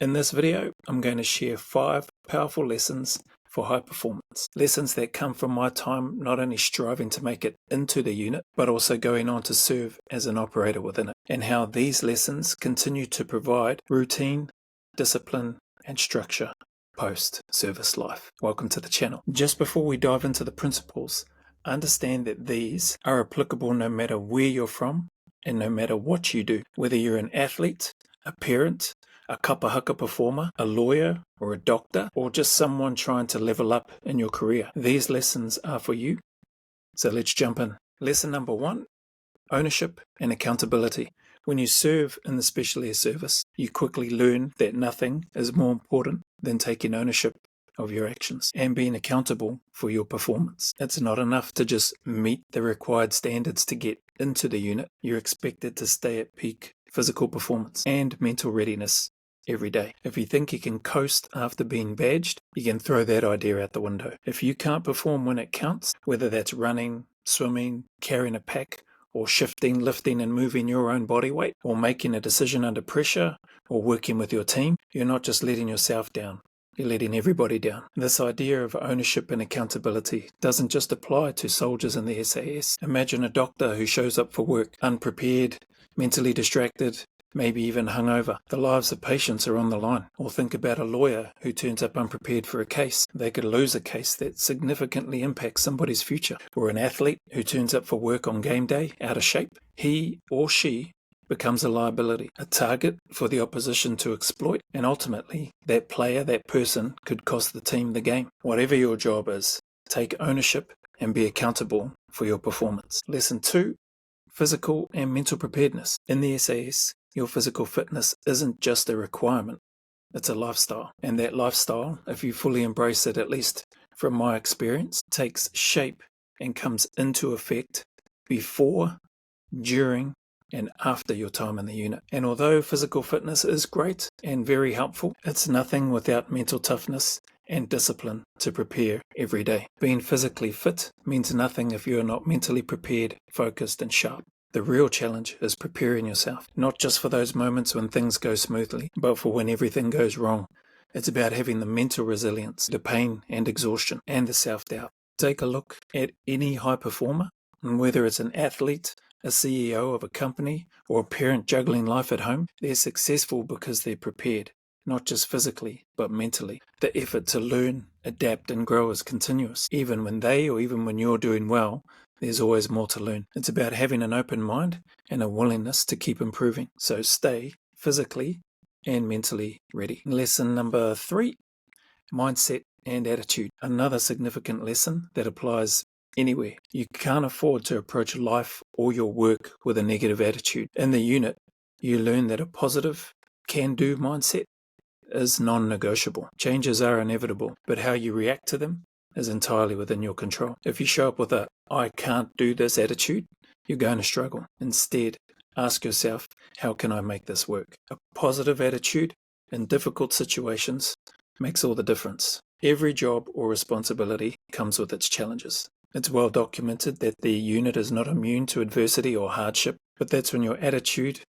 In this video, I'm going to share 5 powerful lessons for high performance. Lessons that come from my time not only striving to make it into the unit, but also going on to serve as an operator within it, and how these lessons continue to provide routine, discipline, and structure post-service life. Welcome to the channel. Just before we dive into the principles, understand that these are applicable no matter where you're from and no matter what you do, whether you're an athlete, a parent, a kapa haka performer, a lawyer, or a doctor, or just someone trying to level up in your career. These lessons are for you. So let's jump in. Lesson number 1, ownership and accountability. When you serve in the special air service, you quickly learn that nothing is more important than taking ownership of your actions and being accountable for your performance. It's not enough to just meet the required standards to get into the unit. You're expected to stay at peak physical performance and mental readiness every day. If you think you can coast after being badged, you can throw that idea out the window. If you can't perform when it counts, whether that's running, swimming, carrying a pack, or shifting, lifting and moving your own body weight, or making a decision under pressure, or working with your team, you're not just letting yourself down. You're letting everybody down. This idea of ownership and accountability doesn't just apply to soldiers in the SAS. Imagine a doctor who shows up for work unprepared, mentally distracted, maybe even hungover. The lives of patients are on the line. Or think about a lawyer who turns up unprepared for a case. They could lose a case that significantly impacts somebody's future. Or an athlete who turns up for work on game day out of shape. He or she becomes a liability, a target for the opposition to exploit, and ultimately that player, that person, could cost the team the game. Whatever your job is, take ownership and be accountable for your performance. Lesson 2, physical and mental preparedness. In the SAS, your physical fitness isn't just a requirement, it's a lifestyle. And that lifestyle, if you fully embrace it, at least from my experience, takes shape and comes into effect before, during, and after your time in the unit. And although physical fitness is great and very helpful, it's nothing without mental toughness and discipline to prepare every day. Being physically fit means nothing if you are not mentally prepared, focused, and sharp. The real challenge is preparing yourself, not just for those moments when things go smoothly, but for when everything goes wrong. It's about having the mental resilience, the pain and exhaustion, and the self-doubt. Take a look at any high performer, and whether it's an athlete, a CEO of a company, or a parent juggling life at home, they're successful because they're prepared, not just physically, but mentally. The effort to learn, adapt, and grow is continuous. Even when you're doing well, there's always more to learn. It's about having an open mind and a willingness to keep improving. So stay physically and mentally ready. Lesson number 3, mindset and attitude. Another significant lesson that applies anywhere. You can't afford to approach life or your work with a negative attitude. In the unit, you learn that a positive, can-do mindset is non-negotiable. Changes are inevitable, but how you react to them is entirely within your control. If you show up with a "I can't do this" attitude, you're going to struggle. Instead, ask yourself, how can I make this work? A positive attitude in difficult situations makes all the difference. Every job or responsibility comes with its challenges. It's well documented that the unit is not immune to adversity or hardship, but that's when your attitude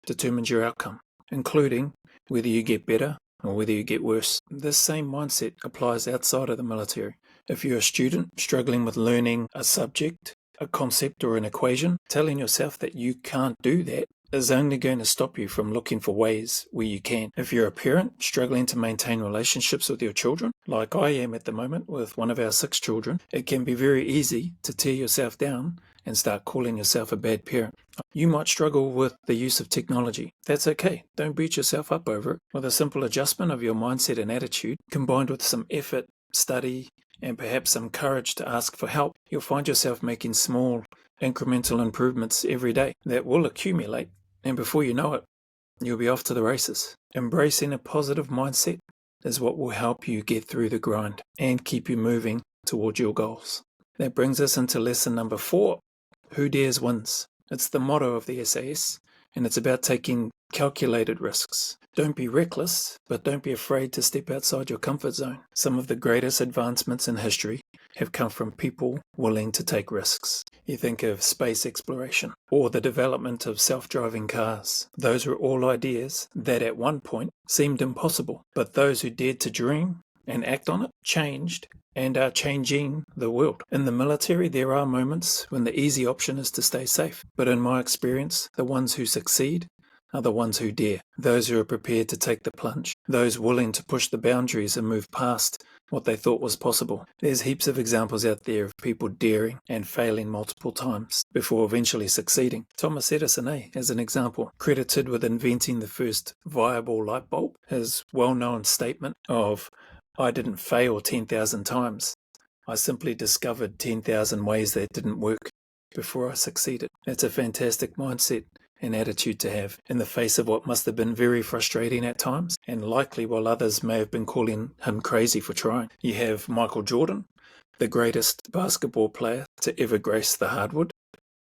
determines your outcome, including whether you get better or whether you get worse. This same mindset applies outside of the military. If you're a student struggling with learning a subject, a concept, or an equation, telling yourself that you can't do that is only going to stop you from looking for ways where you can. If you're a parent struggling to maintain relationships with your children, like I am at the moment with one of our 6 children, it can be very easy to tear yourself down and start calling yourself a bad parent. You might struggle with the use of technology. That's okay. Don't beat yourself up over it. With a simple adjustment of your mindset and attitude, combined with some effort, study, and perhaps some courage to ask for help, you'll find yourself making small, incremental improvements every day that will accumulate, and before you know it, you'll be off to the races. Embracing a positive mindset is what will help you get through the grind and keep you moving towards your goals. That brings us into lesson number 4, who dares wins. It's the motto of the SAS, and it's about taking calculated risks. Don't be reckless, but don't be afraid to step outside your comfort zone. Some of the greatest advancements in history have come from people willing to take risks. You think of space exploration or the development of self-driving cars. Those were all ideas that at one point seemed impossible, but those who dared to dream and act on it changed and are changing the world. In the military, there are moments when the easy option is to stay safe, but in my experience, the ones who succeed are the ones who dare, those who are prepared to take the plunge, those willing to push the boundaries and move past what they thought was possible. There's heaps of examples out there of people daring and failing multiple times before eventually succeeding. Thomas Edison, as an example, credited with inventing the first viable light bulb, his well-known statement of, "I didn't fail 10,000 times. I simply discovered 10,000 ways that didn't work before I succeeded." That's a fantastic mindset and attitude to have in the face of what must have been very frustrating at times, and likely while others may have been calling him crazy for trying. You have Michael Jordan, the greatest basketball player to ever grace the hardwood.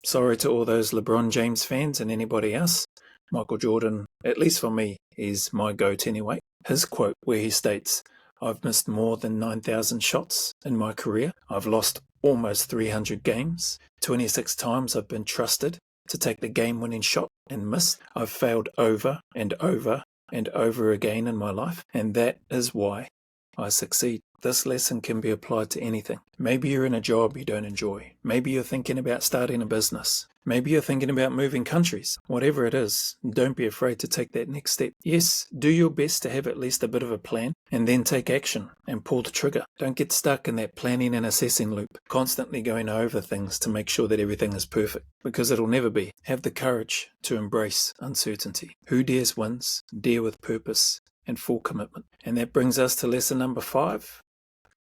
Sorry to all those LeBron James fans and anybody else. Michael Jordan, at least for me, is my GOAT anyway. His quote where he states, "I've missed more than 9,000 shots in my career. I've lost almost 300 games. 26 times I've been trusted to take the game-winning shot and miss. I've failed over and over and over again in my life, and that is why I succeed." This lesson can be applied to anything. Maybe you're in a job you don't enjoy. Maybe you're thinking about starting a business. Maybe you're thinking about moving countries. Whatever it is, don't be afraid to take that next step. Yes, do your best to have at least a bit of a plan, and then take action and pull the trigger. Don't get stuck in that planning and assessing loop, constantly going over things to make sure that everything is perfect, because it'll never be. Have the courage to embrace uncertainty. Who dares wins, dare with purpose and full commitment. And that brings us to lesson number 5.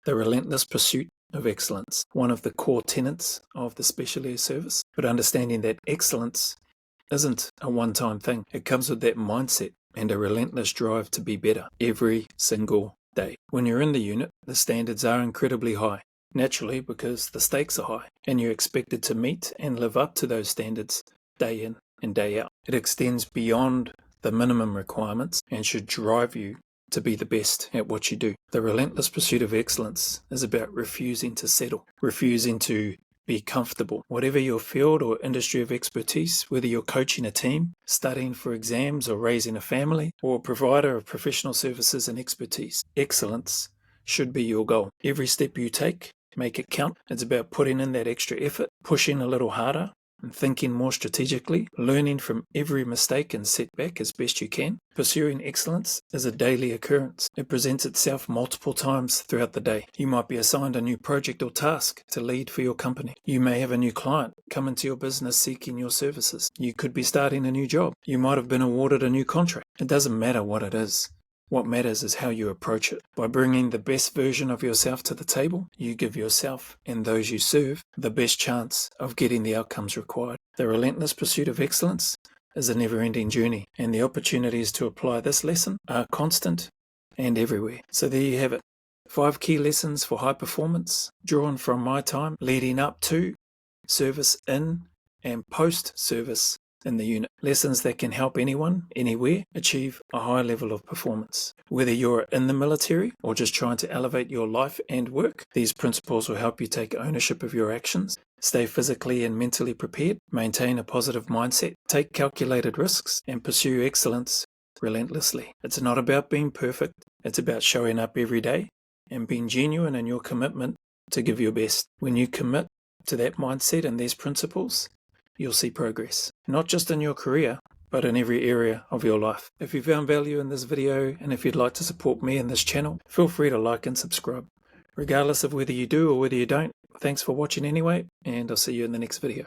The relentless pursuit of excellence, one of the core tenets of the special air service, but understanding that excellence isn't a one-time thing. It comes with that mindset and a relentless drive to be better every single day. When you're in the unit, the standards are incredibly high, naturally because the stakes are high, and you're expected to meet and live up to those standards day in and day out. It extends beyond the minimum requirements and should drive you to be the best at what you do. The relentless pursuit of excellence is about refusing to settle, refusing to be comfortable. Whatever your field or industry of expertise, whether you're coaching a team, studying for exams, or raising a family, or a provider of professional services and expertise, excellence should be your goal. Every step you take, make it count. It's about putting in that extra effort, pushing a little harder, and thinking more strategically, learning from every mistake and setback as best you can. Pursuing excellence is a daily occurrence. It presents itself multiple times throughout the day. You might be assigned a new project or task to lead for your company. You may have a new client come into your business seeking your services. You could be starting a new job. You might have been awarded a new contract. It doesn't matter what it is. What matters is how you approach it. By bringing the best version of yourself to the table, you give yourself and those you serve the best chance of getting the outcomes required. The relentless pursuit of excellence is a never-ending journey, and the opportunities to apply this lesson are constant and everywhere. So there you have it. 5 key lessons for high performance, drawn from my time leading up to, service in, and post-service in the unit. Lessons that can help anyone, anywhere, achieve a high level of performance. Whether you're in the military or just trying to elevate your life and work, these principles will help you take ownership of your actions, stay physically and mentally prepared, maintain a positive mindset, take calculated risks, and pursue excellence relentlessly. It's not about being perfect, it's about showing up every day and being genuine in your commitment to give your best. When you commit to that mindset and these principles, you'll see progress, not just in your career, but in every area of your life. If you found value in this video, and if you'd like to support me and this channel, feel free to like and subscribe. Regardless of whether you do or whether you don't, thanks for watching anyway, and I'll see you in the next video.